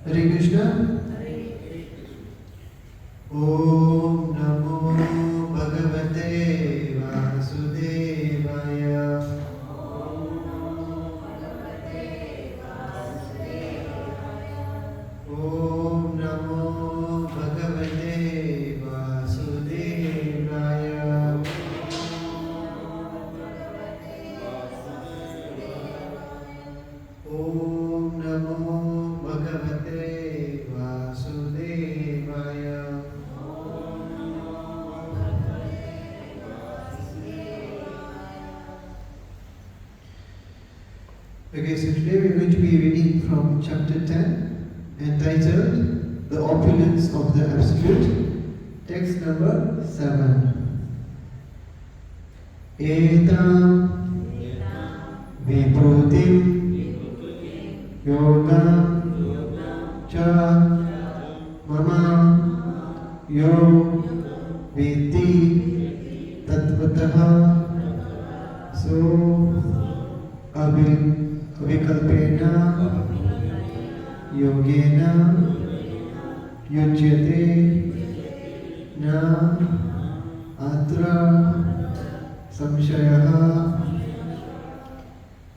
Hare Krishna. Om Namo Bhagavate Vasudevaya. Om Namo Bhagavate Vasudevaya. Om Namo Bhagavate Vasudevaya. Okay, so today we are going to be reading from chapter 10, entitled The Opulence of the Absolute, text number 7. Etam vibhutim yoga cha mama yo viti tattvataha so avikalpena yogena yujyate na atra samshayah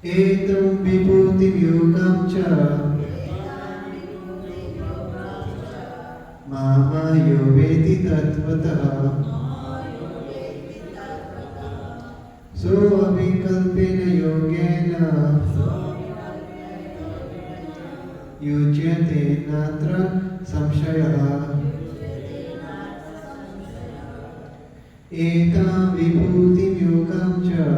etam vibhutim yogam cha mama yo veti tattvataha so avikalpena yogena yujyate natra samshayah etam vibhutim yogam cha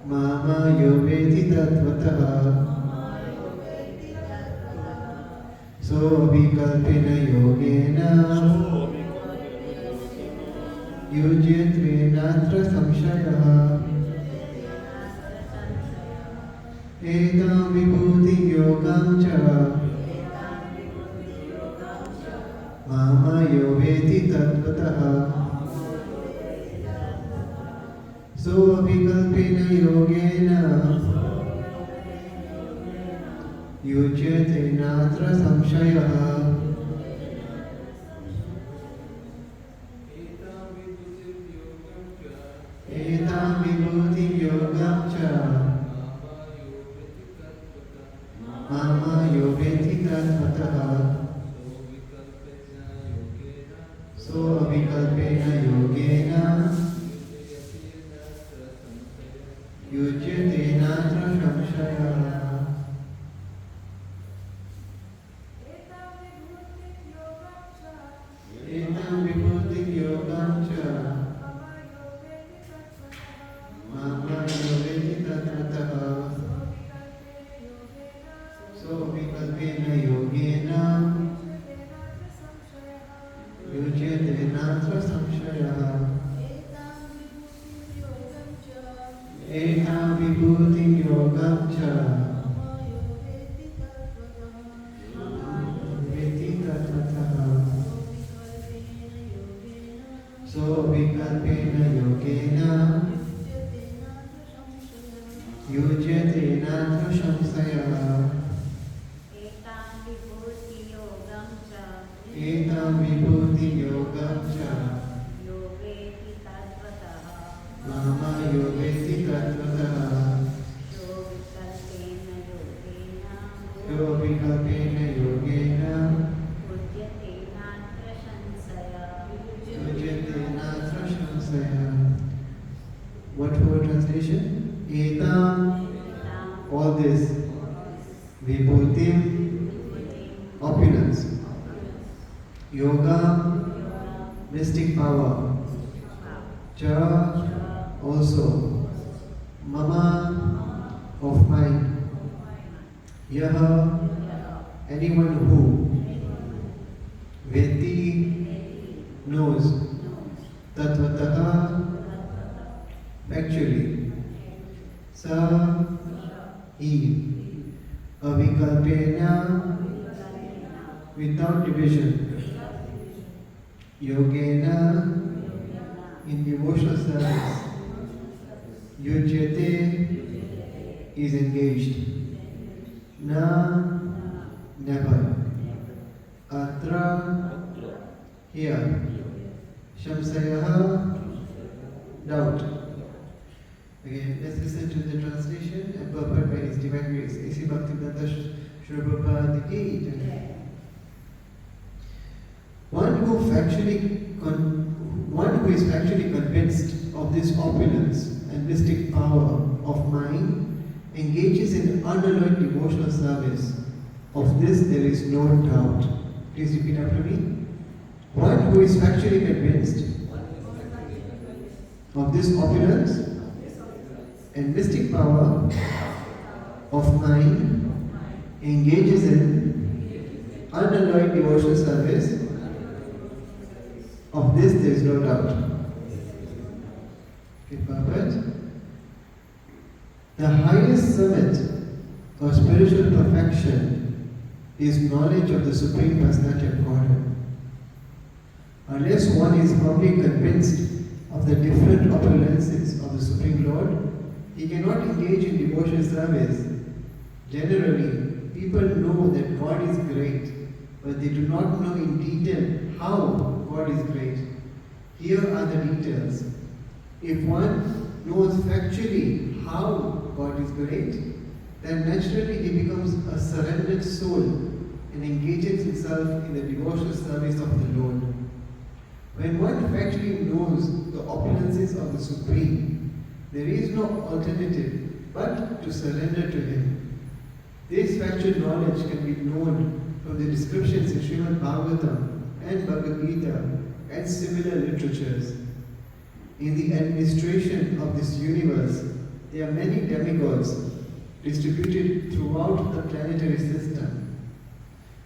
mama yo veti tattvataha so avikalpena yogena yujyate natra samshayah etam vibhutim yogam cha mama yo veti tattvataha so avikalpena yogena yujyate natra samshayah etam vibhutim yogam cha mama yo veti tattvataha so avikalpena yogena yujyate natra samshayah etam vibhutim yogam cha mama yo veti tattvataha so avikalpena yogena yujyate natra samshayah etam vibhutim yogam cha veti tattvataha so avikalpena yogena yujyate natra samshayah etam vibhutim yogam cha mama yo veti tattvataha so avikalpena yogena yujyate natra samshayah. What for translation? Etam, all this, vibhutim, opulence, yoga, mystic power, cha, also, mama, of mind, yaha, anyone who, veti, knows, tattvataha, factually, sa, he, avikalpena, without division, yogena, in devotional service, yujyate, is engaged, Na, never. Atra, here. Shamsayaha, doubt. Okay, let's listen to the translation and purport by His Divine Grace. A.C. Bhaktivedanta Srila Prabhupada Ki Jai. One who is actually convinced of this opulence and mystic power of mind engages in unalloyed devotional service. Of this there is no doubt. Please repeat after me. One who is actually convinced of this opulence and mystic power of mind engages in unalloyed devotional service. Of this there is no doubt. Okay, perfect. The highest summit of spiritual perfection is knowledge of the Supreme Personality of Godhead. Unless one is firmly convinced of the different opulences of the Supreme Lord, he cannot engage in devotional service. Generally, people know that God is great, but they do not know in detail how God is great. Here are the details. If one knows factually how God is great, then naturally he becomes a surrendered soul and engages himself in the devotional service of the Lord. When one factually knows the opulences of the Supreme, there is no alternative but to surrender to Him. This factual knowledge can be known from the descriptions in Shriman Bhagavatam and Bhagavad Gita and similar literatures. In the administration of this universe, there are many demigods distributed throughout the planetary system,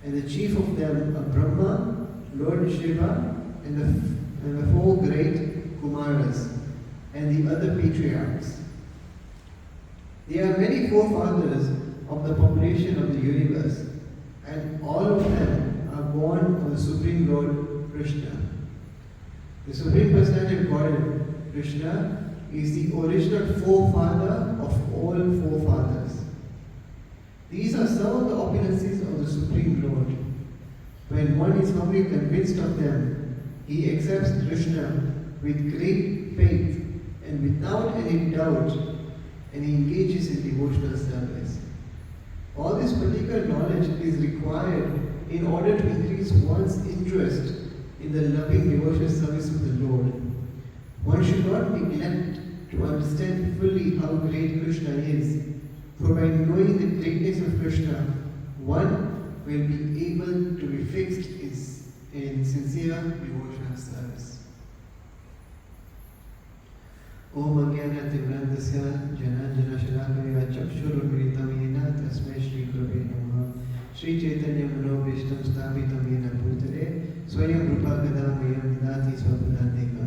and the chief of them are Brahma, Lord Shiva, and the four great Kumaras, and the other patriarchs. There are many forefathers of the population of the universe, and all of them are born of the Supreme Lord Krishna. The Supreme Personality of Godhead, Krishna, is the original forefather of all forefathers. These are some of the opulences of the Supreme Lord. When one is firmly convinced of them, he accepts Krishna with great faith and without any doubt, and he engages in devotional service. All this particular knowledge is required in order to increase one's interest in the loving devotional service of the Lord. One should not neglect to understand fully how great Krishna is, for by knowing the greatness of Krishna, one will be able to be fixed in sincere devotional service. Om Ajnana-Timirandasya Jana-Jana-Shalakaya Chakshurumritam Yena Tasmai Shri Gurave Namaha Shri Chaitanya Manobhishtam Sthapitam Yena Bhutale Swayam Rupa Gadam Vidati Swapadadeka.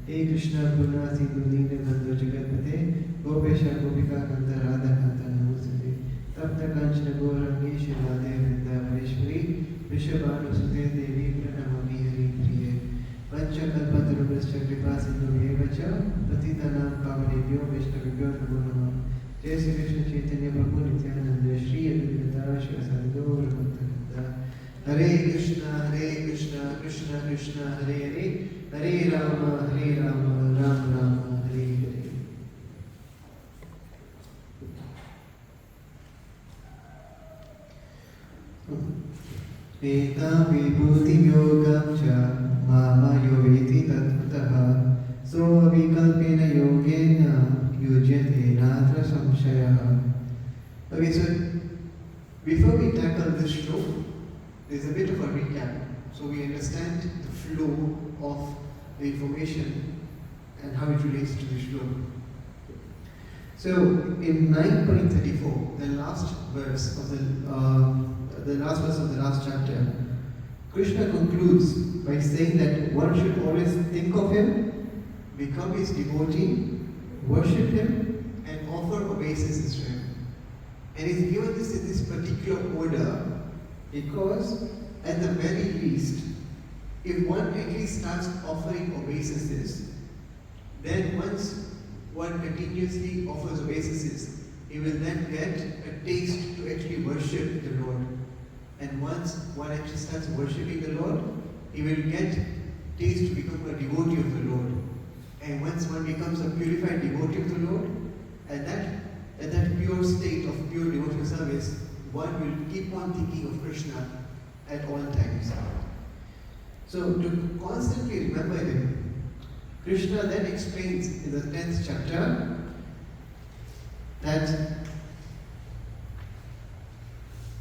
Hey Krishna Purna Sindhu Dina Bandhu Jagatpate Gopesha Gopika Kanta Radha Kanta Namusade Tapta Kanchana Gaurangi Radhe Vrindavaneshwari Vishabhanu Sudhe Devi Pranamami Hari Priye Pancha Kalpatarubhascha Kripa Sindhu Yevacha Patitanam Pavanebhyo Vaishnavibhyo Namo Namah. Jai Sri Krishna Chaitanya Prabhu Nityananda Shri Advaita Shri Sadhu Ramantananda. Hare Krishna, Krishna Krishna, Hare Hare, Hare Rama, Rama Rama, Hare Hare. Eta vibhuti yogam cha mama yoveti tattvaha so vikalpena yogena yujyate natra samshayah. Okay, so before we tackle this shloka, there's a bit of a recap, so we understand the flow of the information and how it relates to the shloka. So in 9.34, the last verse of the last chapter, Krishna concludes by saying that one should always think of him, become his devotee, worship him, and offer obeisances to him. And he's given this in this particular order because, at the very least, if one at least starts offering obeisances, then once one continuously offers obeisances, he will then get a taste to actually worship And once one actually starts worshipping the Lord, he will get taste to become a devotee of the Lord. And once one becomes a purified devotee of the Lord, at that pure state of pure devotional service, one will keep on thinking of Krishna at all times. So to constantly remember him, Krishna then explains in the 10th chapter that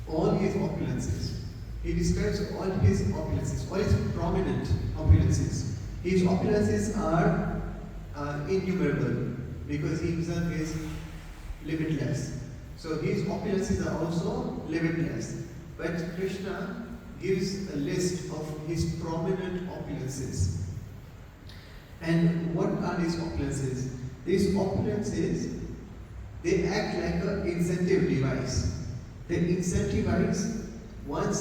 all his opulences, he describes all his opulences, all his prominent opulences. His opulences are innumerable because he himself is limitless. So his opulences are also limitless. But Krishna gives a list of his prominent opulences. And what are these opulences? These opulences, they act like an incentive device. They incentivize one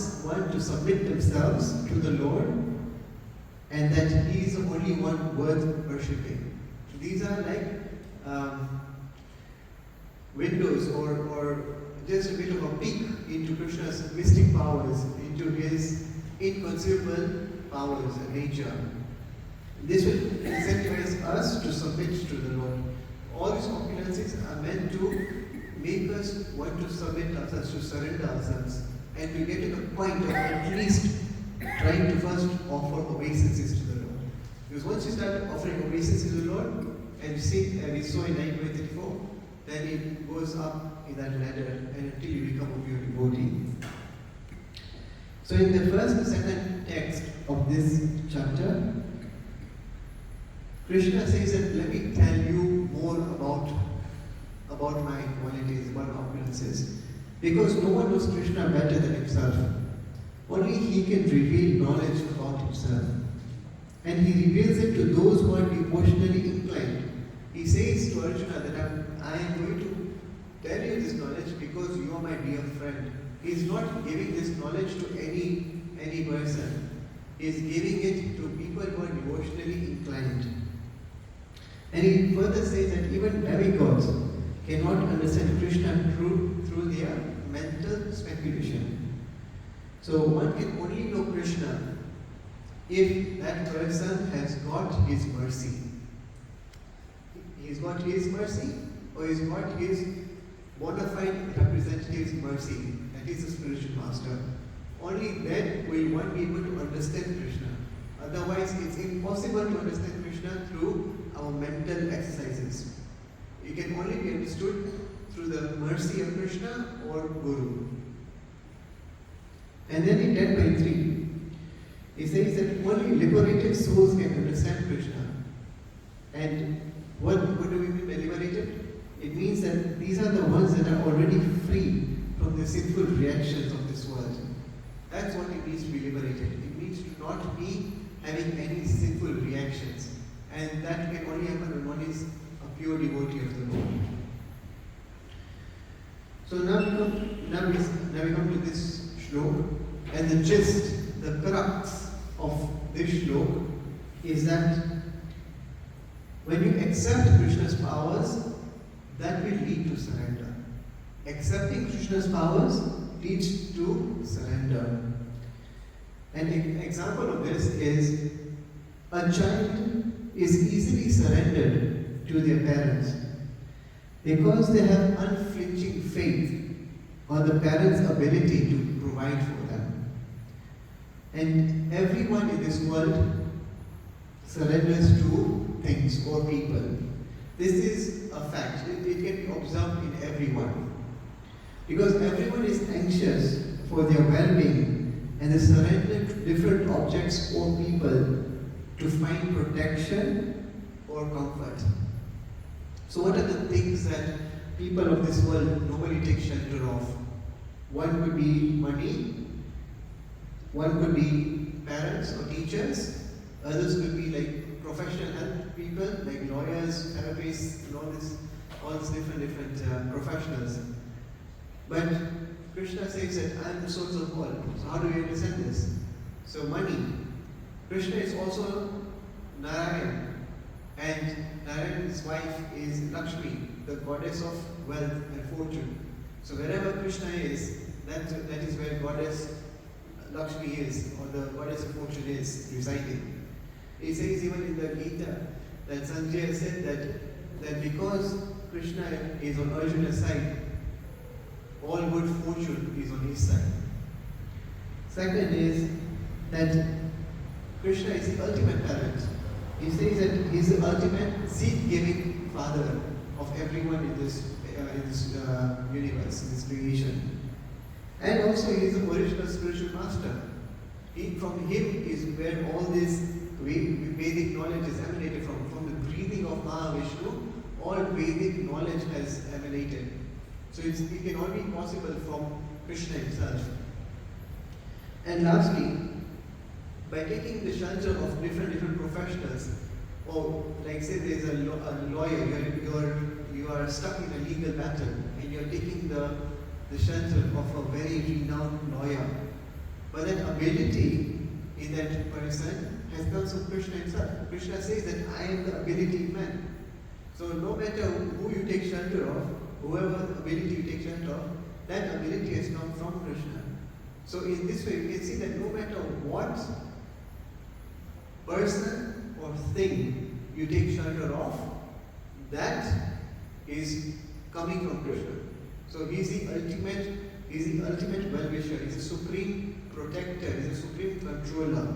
to submit themselves to the Lord, and that He is the only one worth worshipping. So these are like windows or just a bit of a peek into Krishna's mystic powers, into his inconceivable powers and nature. This will incentivize us to submit to the Lord. All these opulences are meant to make us want to submit ourselves, to surrender ourselves, and to get to the point of at least trying to first offer obeisances to the Lord. Because once you start offering obeisances to the Lord, and you see, we saw in 9:34, then it goes up in that ladder and until you become a pure devotee. So in the first and second text of this chapter, Krishna says that let me tell you more about my qualities, about my opulences. Because no one knows Krishna better than himself. Only he can reveal knowledge about himself. And he reveals it to those who are devotionally inclined. He says to Arjuna that I am going to tell you this knowledge because you are my dear friend. He is not giving this knowledge to any person. He is giving it to people who are devotionally inclined. And he further says that even demigods cannot understand Krishna through their mental speculation. So one can only know Krishna if that person has got his mercy. He's got his mercy, or he's got his bona fide representative's mercy, that is the spiritual master. Only then will one be able to understand Krishna. Otherwise, it's impossible to understand Krishna through our mental exercises. It can only be understood through the mercy of Krishna or Guru. And then in 10:3, he says that only liberated souls can understand Krishna. And what do we mean by liberated? It means that these are the ones that are already free from the sinful reactions of this world. That's what it means to be liberated. It means to not be having any sinful reactions. And that can only happen when one is a pure devotee of the Lord. So now we come to this shlok, and the gist, the crux of this shlok is that when you accept Krishna's powers, that will lead to surrender. Accepting Krishna's powers leads to surrender. An example of this is a child is easily surrendered to their parents because they have unflinching faith on the parents' ability to provide for them. And everyone in this world surrenders to things or people. This is a fact. It can be observed in everyone. Because everyone is anxious for their well-being and they surrender to different objects or people to find protection or comfort. So what are the things that people of this world normally take shelter of? One could be money, one could be parents or teachers, others could be like professional health people, like lawyers, therapists, and all these different professionals. But Krishna says that I am the source of all. So how do we understand this? So money. Krishna is also Narayan, and Narayan's wife is Lakshmi, the goddess of wealth and fortune. So wherever Krishna is, that is where goddess Lakshmi is, or the goddess of fortune is residing. It says even in the Gita that Sanjaya said that because Krishna is on Arjuna's side, all good fortune is on his side. Second is that Krishna is the ultimate parent. He says that he is the ultimate seed-giving father of everyone in this universe, in this creation. And also he is the original spiritual master. From him is where all this Vedic knowledge is emanated from. From the breathing of Mahavishnu, all Vedic knowledge has emanated. So it can only be possible from Krishna himself. And lastly, by taking the shelter of different professionals, or like say there is a lawyer, you are stuck in a legal battle, and you are taking the shelter of a very renowned lawyer. But that ability in that person has come from Krishna himself. Krishna says that I am the ability man. So no matter who you take shelter of, whoever ability you take shelter of, that ability has come from Krishna. So in this way, you can see that no matter what person or thing you take shelter of, that is coming from Krishna. So he is the ultimate well-wisher, he is the supreme protector, he is the supreme controller.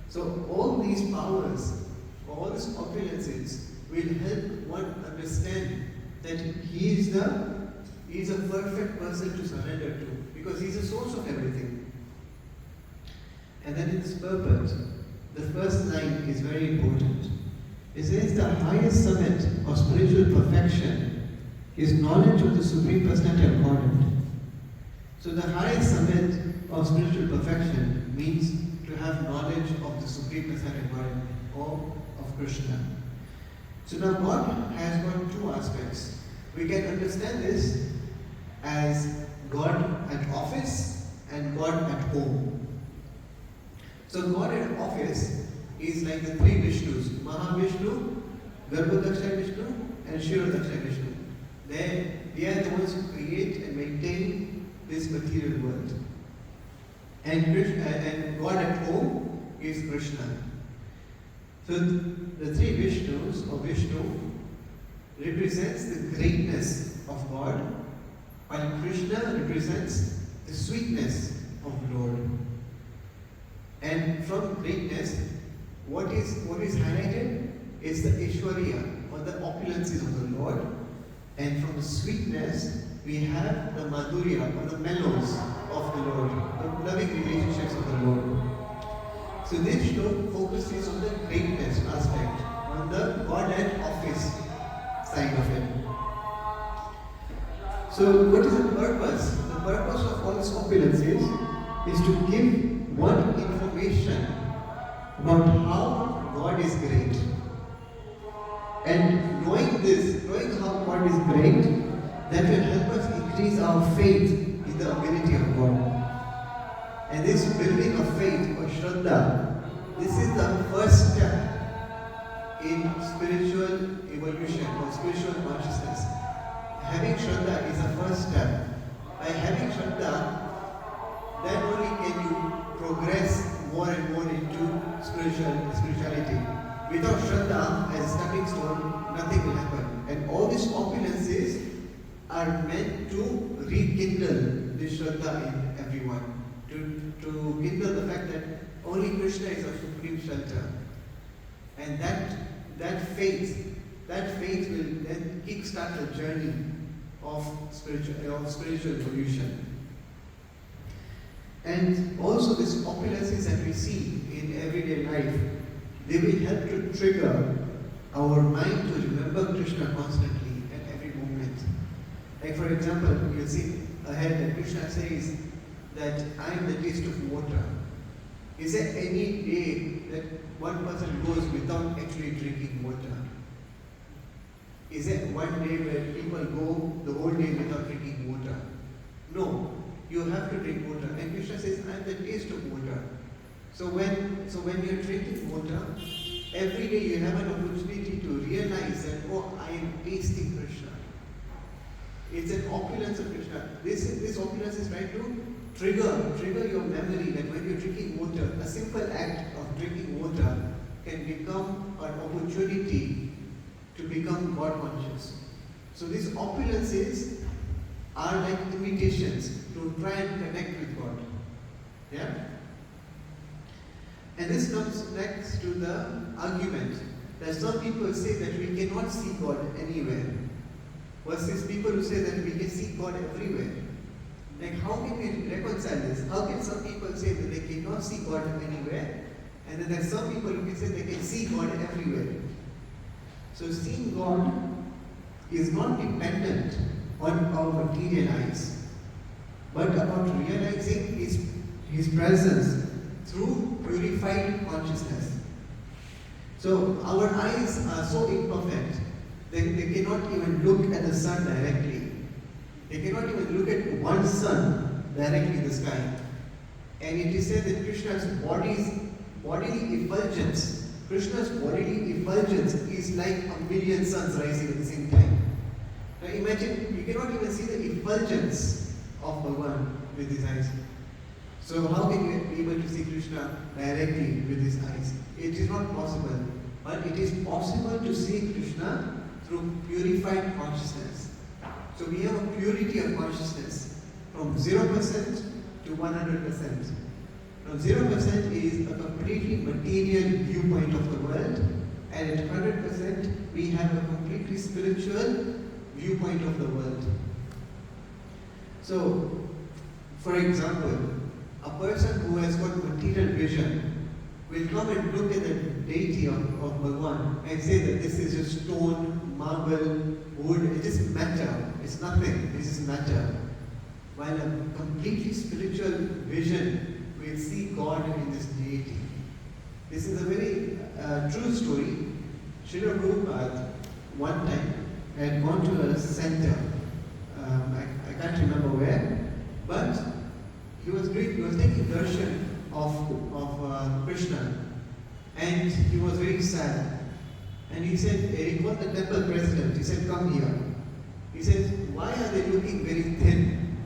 So all these powers, all these opulences will help one understand that he is a perfect person to surrender to, because he is the source of everything. And then in this purport, the first line is very important. It says the highest summit of spiritual perfection is knowledge of the Supreme Personality of Godhead. So the highest summit of spiritual perfection means to have knowledge of the Supreme Personality of Godhead, or of Krishna. So now God has got two aspects. We can understand this as God at office and God at home. So God at office is like the three Vishnus, Mahavishnu, Garbhodakshay Vishnu, and Kshirodakshay Vishnu. They are the ones who create and maintain this material world. And God at home is Krishna. So the three Vishnus, or Vishnu, represents the greatness of God, while Krishna represents the sweetness of the Lord. And from greatness, what is highlighted is the Ishwarya, or the opulences of the Lord. And from the sweetness, we have the Madhurya, or the mellows of the Lord, the loving relationships of the Lord. So this shloka focuses on the greatness aspect, on the God at office side of it. So what is the purpose? The purpose of all these opulences is to give one information about how God is great. And knowing this, knowing how God is great, that will help us increase our faith in the ability of God. And this building of faith, or Shraddha, this is the first step in spiritual evolution or spiritual consciousness. Having Shraddha is the first step. By having Shraddha, then only can you progress more and more into spirituality. Without Shraddha as a stepping stone, nothing will happen. And all these opulences are meant to rekindle this Shraddha in everyone. To kindle the fact that only Krishna is our supreme shelter. And that faith will then kickstart the journey of spiritual evolution. And also these opulences that we see in everyday life, they will help to trigger our mind to remember Krishna constantly at every moment. Like for example, you'll see ahead that Krishna says that I am the taste of water. Is there any day that one person goes without actually drinking water? Is there one day where people go the whole day without drinking water? No, you have to drink water. And Krishna says, I am the taste of water. So when you're drinking water, every day you have an opportunity to realize that, oh, I am tasting Krishna. It's an opulence of Krishna. This opulence is trying to trigger your memory that when you're drinking water, a simple act of drinking water can become an opportunity to become God conscious. So these opulences are like invitations to try and connect with God. Yeah? And this comes next to the argument that some people say that we cannot see God anywhere, versus people who say that we can see God everywhere. Like, how can we reconcile this? How can some people say that they cannot see God anywhere, and then there's some people who can say they can see God everywhere? So seeing God is not dependent on our material eyes, but about realizing His presence through purified consciousness. So our eyes are so imperfect, they cannot even look at the sun directly. They cannot even look at one sun directly in the sky. And it is said that Krishna's bodily effulgence is like a million suns rising at the same time. Now imagine, you cannot even see the effulgence of Bhagavan with his eyes. So how can you be able to see Krishna directly with his eyes? It is not possible. But it is possible to see Krishna through purified consciousness. So we have a purity of consciousness from 0% to 100%. Now 0% is a completely material viewpoint of the world, and at 100% we have a completely spiritual viewpoint of the world. So, for example, a person who has got material vision will come and look at the deity of Bhagavan and say that this is just stone, marble, wood, it is matter, it's nothing, this is matter. While a completely spiritual vision will see God in this deity. This is a very true story. Srila Prabhupada one time had gone to a center, I can't remember where, but he was taking darshan of Krishna, and he was very sad. And he said, he called the temple president, he said, come here. He said, why are they looking very thin?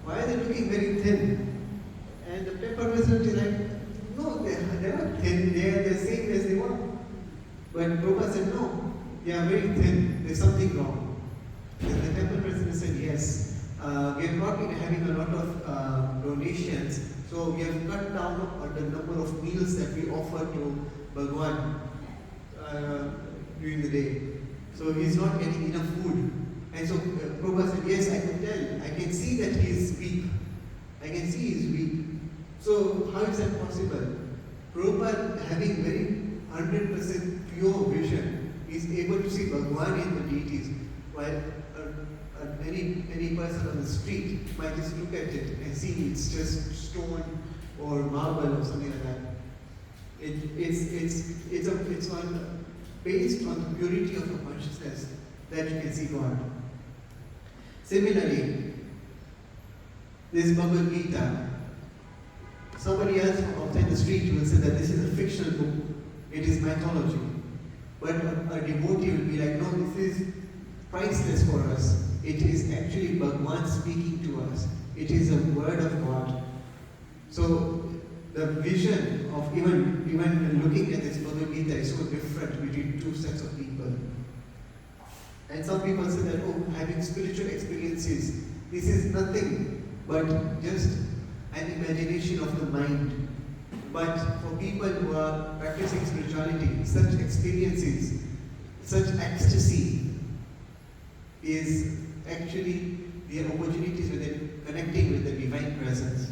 Why are they looking very thin? And the temple president is like, no, they're not thin, they're the same as they were. But Prabhupada said, no, they are very thin, there's something wrong. And the temple president said, yes, we have not been having a lot of donations, so we have cut down on the number of meals that we offer to Bhagavan during the day. So he's not getting enough food. And so Prabhupada said, yes, I can tell, I can see that he is weak. I can see he is weak. So how is that possible? Prabhupada, having very 100% pure vision, is able to see Bhagavan in the deities, while any person on the street might just look at it and see it's just stone or marble or something like that. It's based on the purity of the consciousness that you can see God. Similarly, this Bhagavad Gita, somebody else outside the street will say that this is a fictional book, it is mythology. But a devotee will be like, no, this is priceless for us. It is actually Bhagavan speaking to us. It is a word of God. So the vision of even looking at this Bhagavad Gita is so different between two sets of people. And some people say that, oh, having spiritual experiences, this is nothing but just an imagination of the mind. But for people who are practicing spirituality, such experiences, such ecstasy is actually the opportunities within connecting with the divine presence.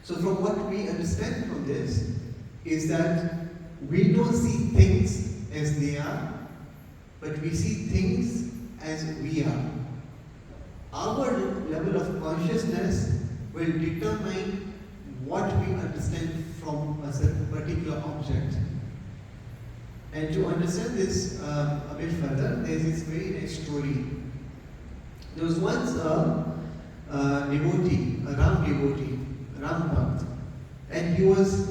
So from what we understand from this is that we don't see things as they are, but we see things as we are. Our level of consciousness will determine what we understand from a certain particular object. And to understand this a bit further, there's this very nice story. There was once a devotee, a Ram Bhakt, and he was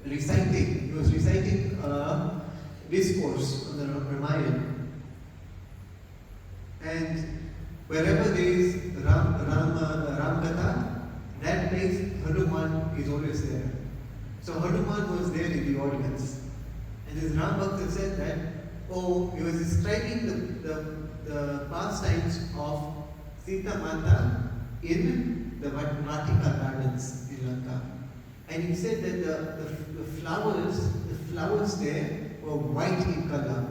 reciting a discourse on the Ramayana, Wherever there is Ram Katha, that place Hanuman is always there. So Hanuman was there in the audience. And this Ram Bhakta said that, he was describing the pastimes of Sita Mata in the Vatika gardens in Lanka. And he said that the flowers there were white in color.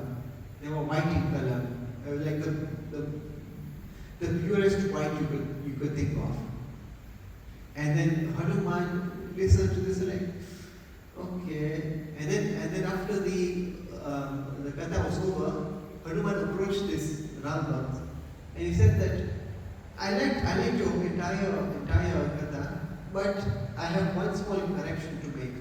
They were white in color. Like the purest white you could think of. And then Hanuman listened to this like, okay. And then after the katha was over, Hanuman approached this Ram Bhakt and he said that I like your entire katha, but I have one small correction to make.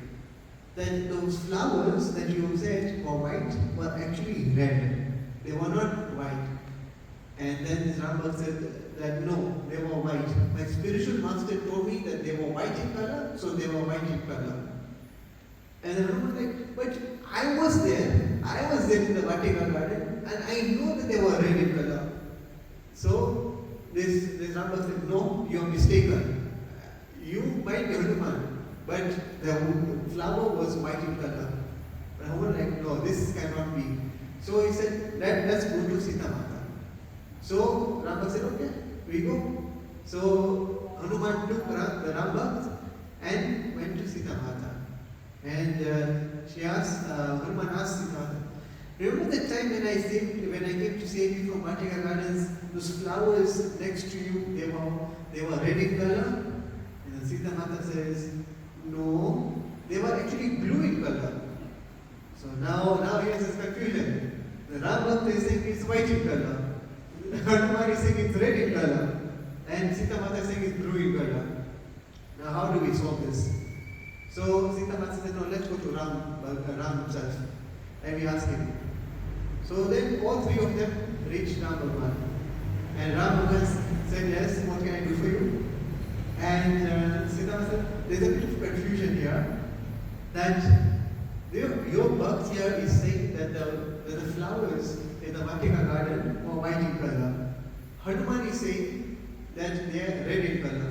That those flowers that you said were white were actually red. They were not white. And then this Ram Bhakt said that no, they were white. My spiritual master told me that they were white in color, so they were white in color. And Hanuman was like, but I was there in the Vatika garden, and I know that they were red in color. So this Ram Bhakt said, no, you are mistaken. You might be Hanuman, but the flower was white in color. But Hanuman was like, no, this cannot be. So he said, let's go to Sita Mata. So Ram Bhakt said, okay, we go. So Hanuman took the Ram Bhakt and went to Sita Mata. And Hanuman asked Sita Mata, remember that time when I came to save you from Vatika gardens, those flowers next to you, they were red in color? And Sita Mata says, no, they were actually blue in color. So now here's this confusion. The Ram Bhakt is saying it's white in color. Hanuman is saying it's red in color. And Sita Mata is saying it's blue in color. Now how do we solve this? So Sita Mata said, no, let's go to Ram himself. And we ask him. So then all three of them reached Ram Bhagwan. And Ram Bhagwan said, yes, what can I do for you? And Sita Mata said, there's a bit of confusion here. That your Bhakt here is saying that the flowers in the Vatika garden were white in color. Hanuman is saying that they are red in color.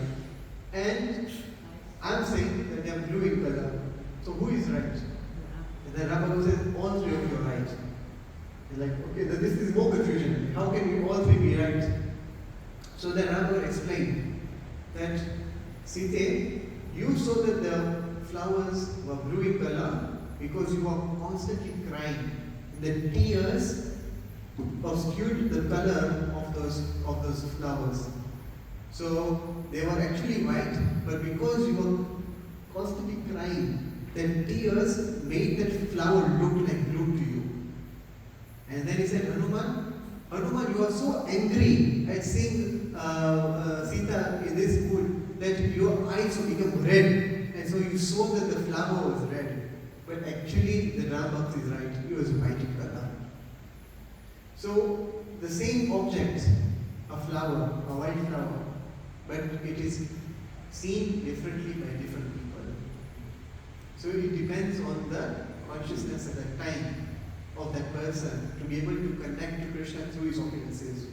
And I'm saying that they are blue in color. So who is right? And then Ram says, all three of you are right. They're like, okay, this is more confusion. How can we all three be right? So then Ram explained that, Sita, you saw that the flowers were blue in color because you were constantly crying. The tears obscured the color of those flowers. So they were actually white, but because you were constantly crying, the tears made that flower look like blue to you. And then he said, Hanuman, you are so angry at seeing Sita in this mood that your eyes will become red, and so you saw that the flower was red. But actually, the Ram Bhakt is right, it was white in color. So, the same object, a flower, a white flower, but it is seen differently by different people. So, it depends on the consciousness at the time of that person to be able to connect to Krishna through his opulences.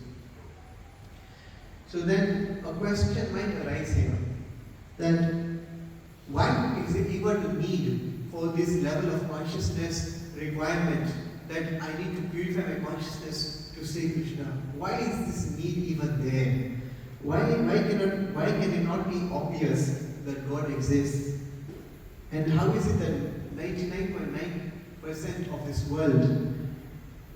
So, then a question might arise here that why is it even a need for this level of consciousness requirement that I need to purify my consciousness to say Krishna? Why is this need even there? Why can it not be obvious that God exists? And how is it that 99.9% of this world,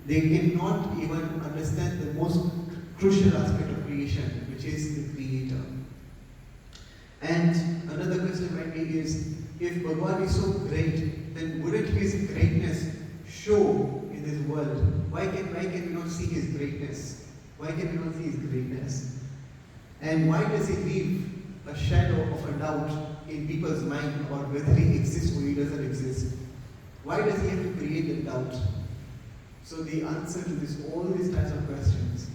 they cannot even understand the most crucial aspect of creation, which is the Creator? And another question might be is, if Bhagwan is so great, then wouldn't his greatness show in this world? Why can we not see his greatness? Why can we not see his greatness? And why does he leave a shadow of a doubt in people's mind about whether he exists or he doesn't exist? Why does he have to create the doubt? So the answer to all these types of questions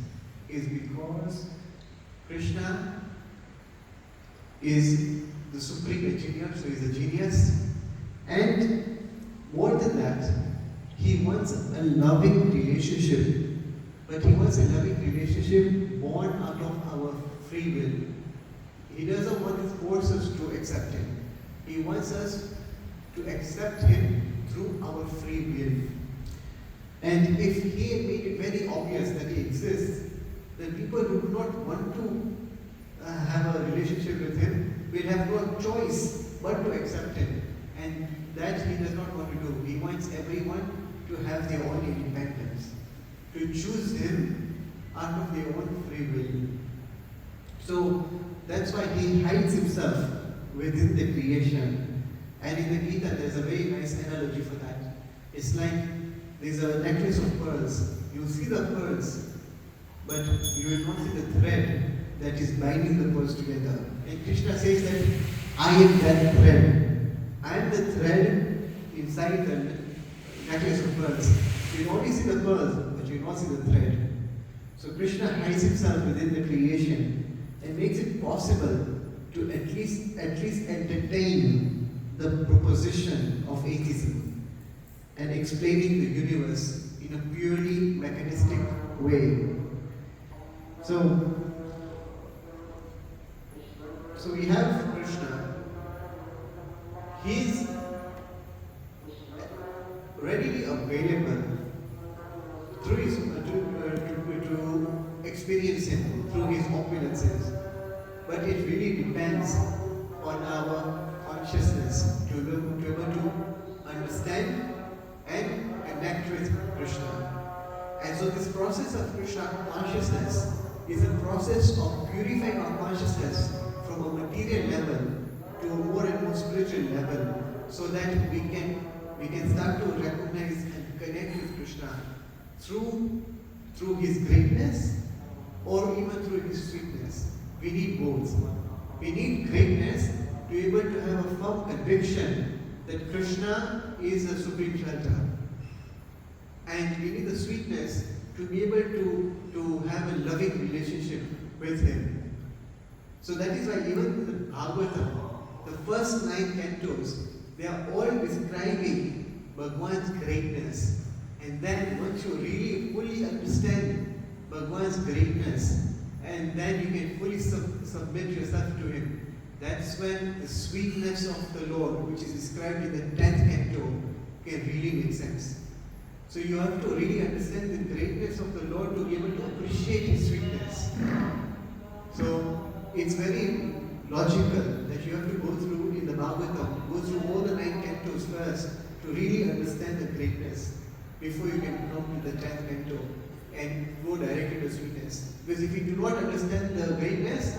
is because Krishna is the supreme engineer, so he's a genius. And more than that, he wants a loving relationship. But he wants a loving relationship born out of free will. He doesn't want to force us to accept Him. He wants us to accept Him through our free will. And if He had made it very obvious that He exists, then people who do not want to have a relationship with Him will have no choice but to accept Him. And that He does not want to do. He wants everyone to have their own independence, to choose Him out of their own free will. So that's why He hides Himself within the creation. And in the Gita, there's a very nice analogy for that. It's like there's a necklace of pearls. You see the pearls, but you will not see the thread that is binding the pearls together. And Krishna says that I am that thread. I am the thread inside the necklace of pearls. You will only see the pearls, but you will not see the thread. So Krishna hides Himself within the creation and makes it possible to at least entertain the proposition of atheism and explaining the universe in a purely mechanistic way. So we have Krishna. He's readily available through his, to experience Him through His opulences. But it really depends on our consciousness to be able to understand and connect with Krishna. And so this process of Krishna consciousness is a process of purifying our consciousness from a material level to a more and more spiritual level, so that we can start to recognize and connect with Krishna through His greatness or even through His sweetness. We need both. We need greatness to be able to have a firm conviction that Krishna is the supreme shelter. And we need the sweetness to be able to have a loving relationship with Him. So that is why even in the Bhagavatam, the first 9 cantos, they are all describing Bhagwan's greatness. And then once you really fully understand Bhagwan's greatness, and then you can fully submit yourself to Him, that's when the sweetness of the Lord, which is described in the 10th canto, can really make sense. So you have to really understand the greatness of the Lord to be able to appreciate His sweetness. So it's very logical that you have to go through in the Bhagavatam, go through all the 9 cantos first to really understand the greatness before you can come to the 10th canto and go directly to sweetness. Because if we do not understand the greatness,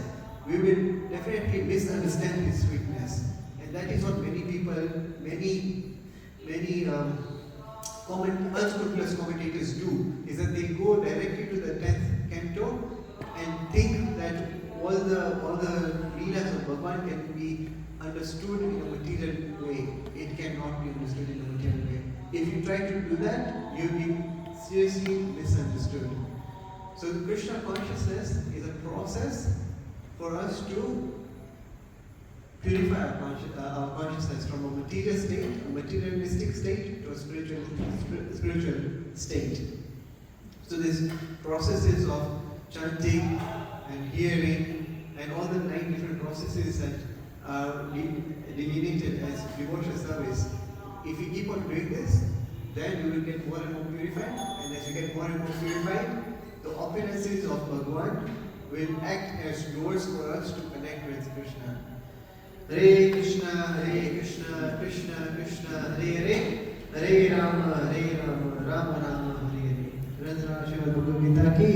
we will definitely misunderstand His sweetness. And that is what many people, many unscrupulous commentators do, is that they go directly to the 10th canto and think that all the leelas of Bhagavan can be understood in a material way. It cannot be understood in a material way. If you try to do that, you'll be seriously misunderstood. So the Krishna consciousness is a process for us to purify our consciousness from a material state, a materialistic state, to a spiritual state. So this processes of chanting and hearing and all the 9 different processes that are delineated as devotional service. If we keep on doing this, then we will get more and more purified, and as you get more and more purified, the opulences of Bhagavan will act as doors for us to connect with Krishna. Hare Krishna, Krishna Krishna, Hare Hare, Hare Rama, Rama Rama, Hare Hare. Radha Shiva Bhagavad Gita ki